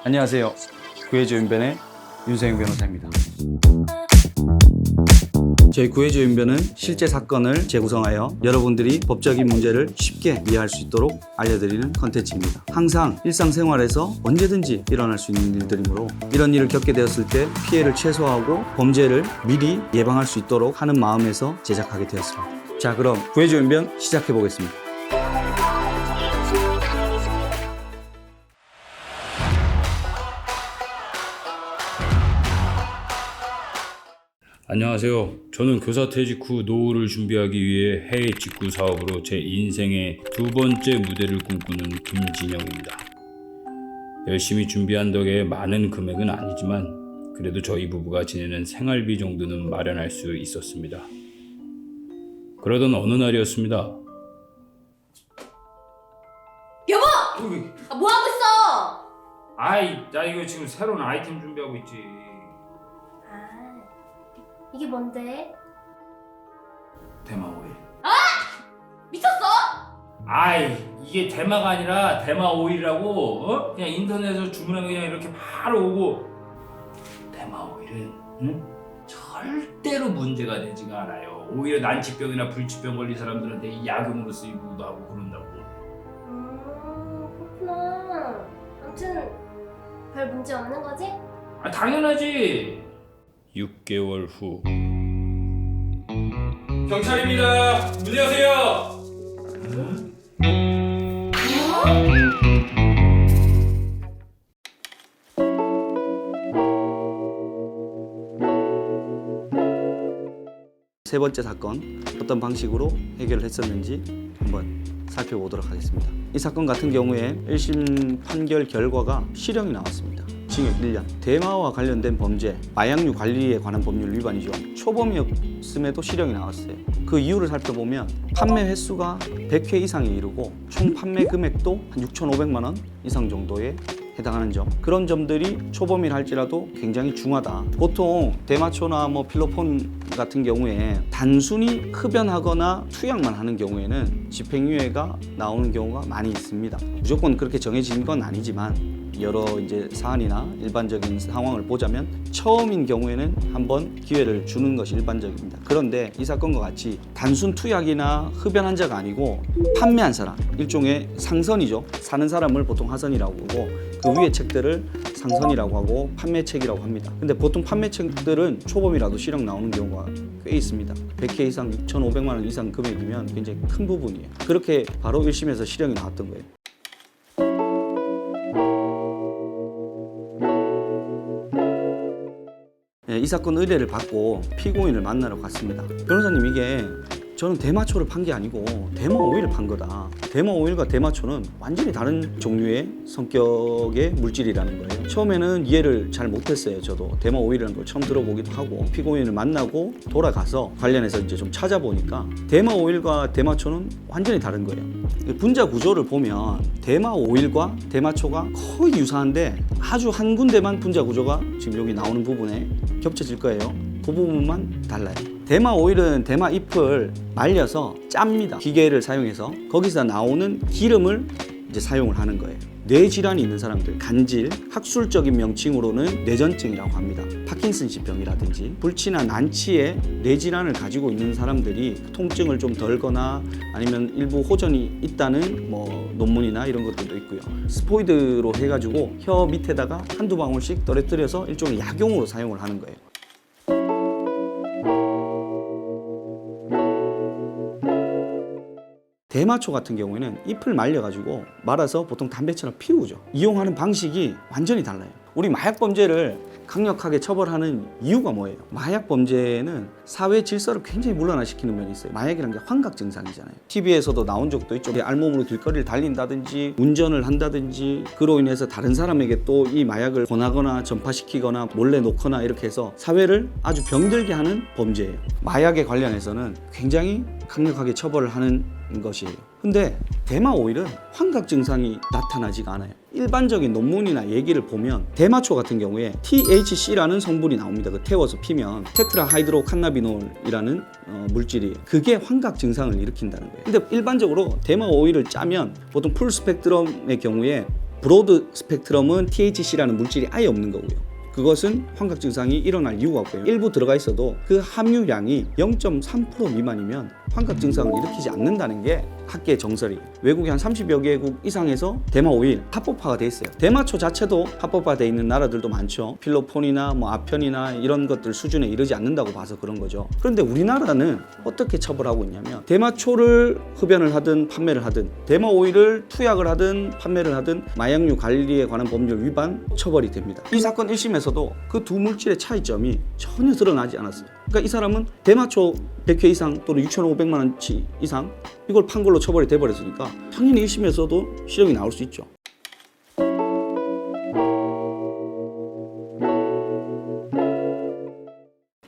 안녕하세요. 구해줘 윤변의 윤세영 변호사입니다. 저희 구해줘 윤변은 실제 사건을 재구성하여 여러분들이 법적인 문제를 쉽게 이해할 수 있도록 알려드리는 컨텐츠입니다. 항상 일상생활에서 언제든지 일어날 수 있는 일들이므로 이런 일을 겪게 되었을 때 피해를 최소화하고 범죄를 미리 예방할 수 있도록 하는 마음에서 제작하게 되었습니다. 자, 그럼 구해줘 윤변 시작해 보겠습니다. 안녕하세요. 저는 교사 퇴직 후 노후를 준비하기 위해 해외 직구 사업으로 제 인생의 두 번째 무대를 꿈꾸는 김진영입니다. 열심히 준비한 덕에 많은 금액은 아니지만 그래도 저희 부부가 지내는 생활비 정도는 마련할 수 있었습니다. 그러던 어느 날이었습니다. 여보! 뭐 하고 있어? 아이, 나 이거 지금 새로운 아이템 준비하고 있지. 이게 뭔데? 대마 오일. 미쳤어? 아이, 이게 대마가 아니라 대마 오일이라고. 그냥 인터넷에서 주문하면 그냥 이렇게 바로 오고. 대마 오일은 절대로 문제가 되지가 않아요. 오히려 난치병이나 불치병 걸린 사람들한테 이 약용으로 쓰이기도 하고 그런다고. 그렇구나. 아무튼 별 문제 없는 거지? 아, 당연하지. 6개월 후. 경찰입니다. 문 여세요. 세 번째 사건, 어떤 방식으로 해결을 했었는지 한번 살펴보도록 하겠습니다. 이 사건 같은 경우에 1심 판결 결과가 실형이 나왔습니다. 징역 1년. 대마와 관련된 범죄, 마약류 관리에 관한 법률 위반이죠. 초범이었음에도 실형이 나왔어요. 그 이유를 살펴보면 판매 횟수가 100회 이상에 이르고 총 판매 금액도 한 6,500만 원 이상 정도에 해당하는 점, 그런 점들이 초범이라 할지라도 굉장히 중하다. 보통 대마초나 필로폰 같은 경우에 단순히 흡연하거나 투약만 하는 경우에는 집행유예가 나오는 경우가 많이 있습니다. 무조건 그렇게 정해진 건 아니지만 여러 사안이나 일반적인 상황을 보자면 처음인 경우에는 한번 기회를 주는 것이 일반적입니다. 그런데 이 사건과 같이 단순 투약이나 흡연 자가 아니고 판매한 사람, 일종의 상선이죠. 사는 사람을 보통 하선이라고 하고 그 위의 책들을 상선이라고 하고 판매책이라고 합니다. 근데 보통 판매책들은 초범이라도 실형 나오는 경우가 꽤 있습니다. 100회 이상 6,500만 원 이상 금액이면 굉장히 큰 부분이에요. 그렇게 바로 1심에서 실형이 나왔던 거예요. 이 사건 의뢰를 받고 피고인을 만나러 갔습니다. 변호사님, 이게 저는 대마초를 판 게 아니고 대마 오일을 판 거다. 대마 오일과 대마초는 완전히 다른 종류의 성격의 물질이라는 거예요. 처음에는 이해를 잘 못했어요. 저도 대마 오일이라는 걸 처음 들어보기도 하고 피고인을 만나고 돌아가서 관련해서 좀 찾아보니까 대마 오일과 대마초는 완전히 다른 거예요. 분자 구조를 보면 대마 오일과 대마초가 거의 유사한데 아주 한 군데만 분자 구조가 지금 여기 나오는 부분에 겹쳐질 거예요. 그 부분만 달라요. 대마 오일은 대마 잎을 말려서 짭니다. 기계를 사용해서 거기서 나오는 기름을 사용을 하는 거예요. 뇌질환이 있는 사람들, 간질, 학술적인 명칭으로는 뇌전증이라고 합니다. 파킨슨氏병이라든지 불치나 난치에 뇌질환을 가지고 있는 사람들이 통증을 좀 덜거나 아니면 일부 호전이 있다는 논문이나 이런 것들도 있고요. 스포이드로 해가지고 혀 밑에다가 한두 방울씩 떨어뜨려서 일종의 약용으로 사용을 하는 거예요. 대마초 같은 경우에는 잎을 말려가지고 말아서 보통 담배처럼 피우죠. 이용하는 방식이 완전히 달라요. 우리 마약 범죄를 강력하게 처벌하는 이유가 뭐예요? 마약 범죄는 사회 질서를 굉장히 문란화시키는 면이 있어요. 마약이라는 게 환각 증상이잖아요. TV에서도 나온 적도 있죠. 알몸으로 길거리를 달린다든지 운전을 한다든지 그로 인해서 다른 사람에게 또 이 마약을 권하거나 전파시키거나 몰래 놓거나 이렇게 해서 사회를 아주 병들게 하는 범죄예요. 마약에 관련해서는 굉장히 강력하게 처벌을 하는 것이에요. 근데 대마 오일은 환각 증상이 나타나지가 않아요. 일반적인 논문이나 얘기를 보면 대마초 같은 경우에 THC라는 성분이 나옵니다. 그 태워서 피면 테트라하이드로칸나비놀이라는 물질이 그게 환각 증상을 일으킨다는 거예요. 근데 일반적으로 대마 오일을 짜면 보통 풀 스펙트럼의 경우에 브로드 스펙트럼은 THC라는 물질이 아예 없는 거고요. 그것은 환각 증상이 일어날 이유가 없고요. 일부 들어가 있어도 그 함유량이 0.3% 미만이면 환각 증상을 일으키지 않는다는 게 학계의 정설이에요. 외국의 한 30여 개국 이상에서 대마 오일 합법화가 돼 있어요. 대마초 자체도 합법화돼 있는 나라들도 많죠. 필로폰이나 뭐 아편이나 이런 것들 수준에 이르지 않는다고 봐서 그런 거죠. 그런데 우리나라는 어떻게 처벌하고 있냐면 대마초를 흡연을 하든 판매를 하든 대마 오일을 투약을 하든 판매를 하든 마약류 관리에 관한 법률 위반 처벌이 됩니다. 이 사건 1심에서도 그 두 물질의 차이점이 전혀 드러나지 않았어요. 그러니까 이 사람은 대마초 100회 이상 또는 6,500만 원치 이상 이걸 판 걸로 처벌이 돼버렸으니까 당연히 1심에서도 실형이 나올 수 있죠.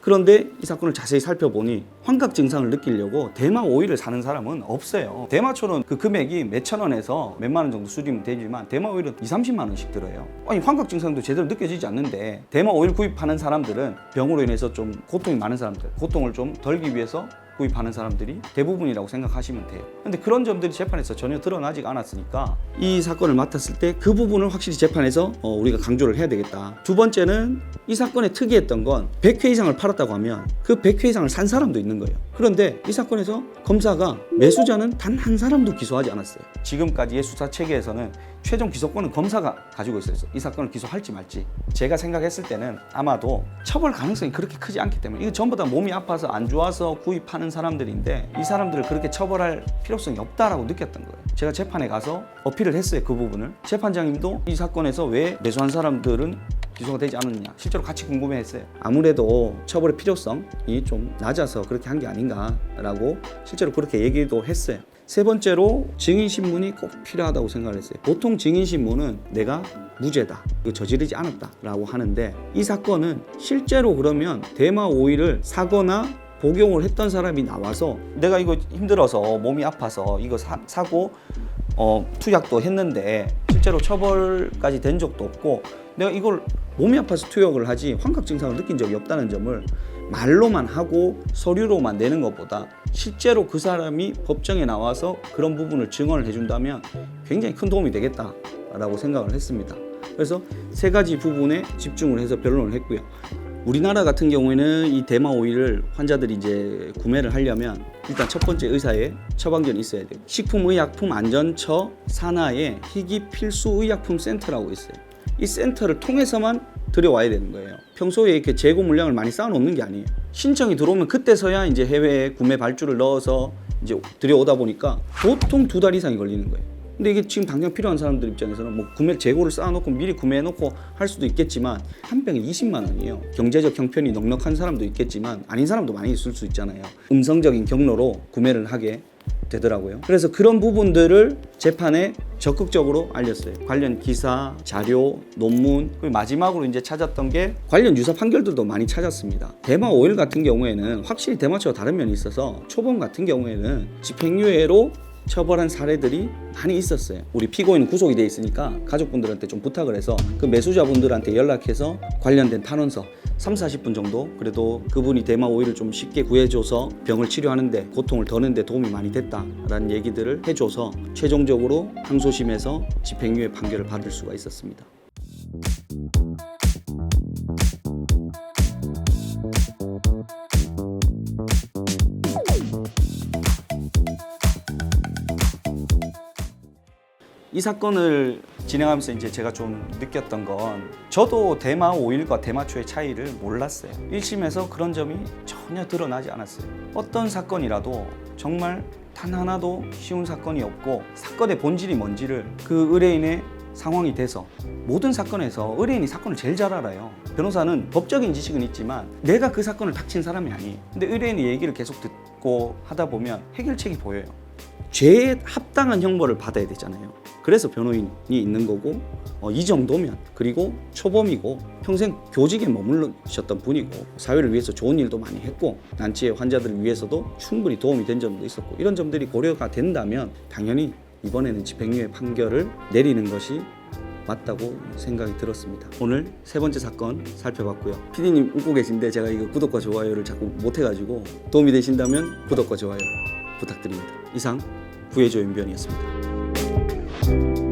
그런데 이 사건을 자세히 살펴보니 환각 증상을 느끼려고 대마 오일을 사는 사람은 없어요. 대마초는 그 금액이 몇천 원에서 몇만 원 정도 수리면 되지만 대마 오일은 20-30만 원씩 들어요. 아니 환각 증상도 제대로 느껴지지 않는데 대마 오일 구입하는 사람들은 병으로 인해서 좀 고통이 많은 사람들, 고통을 좀 덜기 위해서 구입하는 사람들이 대부분이라고 생각하시면 돼요. 근데 그런 점들이 재판에서 전혀 드러나지 않았으니까 이 사건을 맡았을 때 그 부분을 확실히 재판에서 우리가 강조를 해야 되겠다. 두 번째는 이 사건의 특이했던 건 100회 이상을 팔았다고 하면 그 100회 이상을 산 사람도 있는 거예요. 그런데 이 사건에서 검사가 매수자는 단 한 사람도 기소하지 않았어요. 지금까지의 수사 체계에서는 최종 기소권은 검사가 가지고 있어요. 이 사건을 기소할지 말지. 제가 생각했을 때는 아마도 처벌 가능성이 그렇게 크지 않기 때문에 이거 전부 다 몸이 아파서 안 좋아서 구입하는 사람들인데 이 사람들을 그렇게 처벌할 필요성이 없다라고 느꼈던 거예요. 제가 재판에 가서 어필을 했어요. 그 부분을. 재판장님도 이 사건에서 왜 매수한 사람들은 기소가 되지 않았느냐 실제로 같이 궁금해했어요. 아무래도 처벌의 필요성이 좀 낮아서 그렇게 한 게 아닌가라고 실제로 그렇게 얘기도 했어요. 세 번째로 증인신문이 꼭 필요하다고 생각을 했어요. 보통 증인신문은 내가 무죄다, 이거 저지르지 않았다라고 하는데 이 사건은 실제로 그러면 대마 오일을 사거나 복용을 했던 사람이 나와서 내가 이거 힘들어서 몸이 아파서 이거 사고 투약도 했는데 실제로 처벌까지 된 적도 없고 내가 이걸 몸이 아파서 투약을 하지 환각 증상을 느낀 적이 없다는 점을 말로만 하고 서류로만 내는 것보다 실제로 그 사람이 법정에 나와서 그런 부분을 증언을 해준다면 굉장히 큰 도움이 되겠다라고 생각을 했습니다. 그래서 세 가지 부분에 집중을 해서 변론을 했고요. 우리나라 같은 경우에는 이 대마 오일을 환자들이 이제 구매를 하려면 일단 첫 번째 의사의 처방전이 있어야 돼요. 식품의약품안전처 산하에 희귀 필수 의약품 센터라고 있어요. 이 센터를 통해서만 들여와야 되는 거예요. 평소에 이렇게 재고 물량을 많이 쌓아놓는 게 아니에요. 신청이 들어오면 그때서야 이제 해외에 구매 발주를 넣어서 이제 들여오다 보니까 보통 2달 이상이 걸리는 거예요. 근데 이게 지금 당장 필요한 사람들 입장에서는 뭐 구매 재고를 쌓아놓고 미리 구매해놓고 할 수도 있겠지만 한 병에 20만 원이에요. 경제적 형편이 넉넉한 사람도 있겠지만 아닌 사람도 많이 있을 수 있잖아요. 음성적인 경로로 구매를 하게 되더라고요. 그래서 그런 부분들을 재판에 적극적으로 알렸어요. 관련 기사, 자료, 논문, 그리고 마지막으로 이제 찾았던 게 관련 유사 판결들도 많이 찾았습니다. 대마 오일 같은 경우에는 확실히 대마초와 다른 면이 있어서 초범 같은 경우에는 집행유예로 처벌한 사례들이 많이 있었어요. 우리 피고인은 구속이 돼 있으니까 가족분들한테 좀 부탁을 해서 그 매수자분들한테 연락해서 관련된 탄원서 30-40분 정도 그래도 그분이 대마 오일을 좀 쉽게 구해줘서 병을 치료하는데 고통을 더는데 도움이 많이 됐다라는 얘기들을 해줘서 최종적으로 항소심에서 집행유예 판결을 받을 수가 있었습니다. 이 사건을 진행하면서 이제 제가 좀 느꼈던 건 저도 대마 오일과 대마초의 차이를 몰랐어요. 1심에서 그런 점이 전혀 드러나지 않았어요. 어떤 사건이라도 정말 단 하나도 쉬운 사건이 없고 사건의 본질이 뭔지를 그 의뢰인의 상황이 돼서 모든 사건에서 의뢰인이 사건을 제일 잘 알아요. 변호사는 법적인 지식은 있지만 내가 그 사건을 닥친 사람이 아니에요. 근데 의뢰인의 얘기를 계속 듣고 하다 보면 해결책이 보여요. 죄에 합당한 형벌을 받아야 되잖아요. 그래서 변호인이 있는 거고 이 정도면 그리고 초범이고 평생 교직에 머물르셨던 분이고 사회를 위해서 좋은 일도 많이 했고 난치의 환자들을 위해서도 충분히 도움이 된 점도 있었고 이런 점들이 고려가 된다면 당연히 이번에는 집행유예 판결을 내리는 것이 맞다고 생각이 들었습니다. 오늘 세 번째 사건 살펴봤고요. PD님 웃고 계신데 제가 이거 구독과 좋아요를 자꾸 못해가지고 도움이 되신다면 구독과 좋아요 부탁드립니다. 이상 구해줘 윤변이었습니다.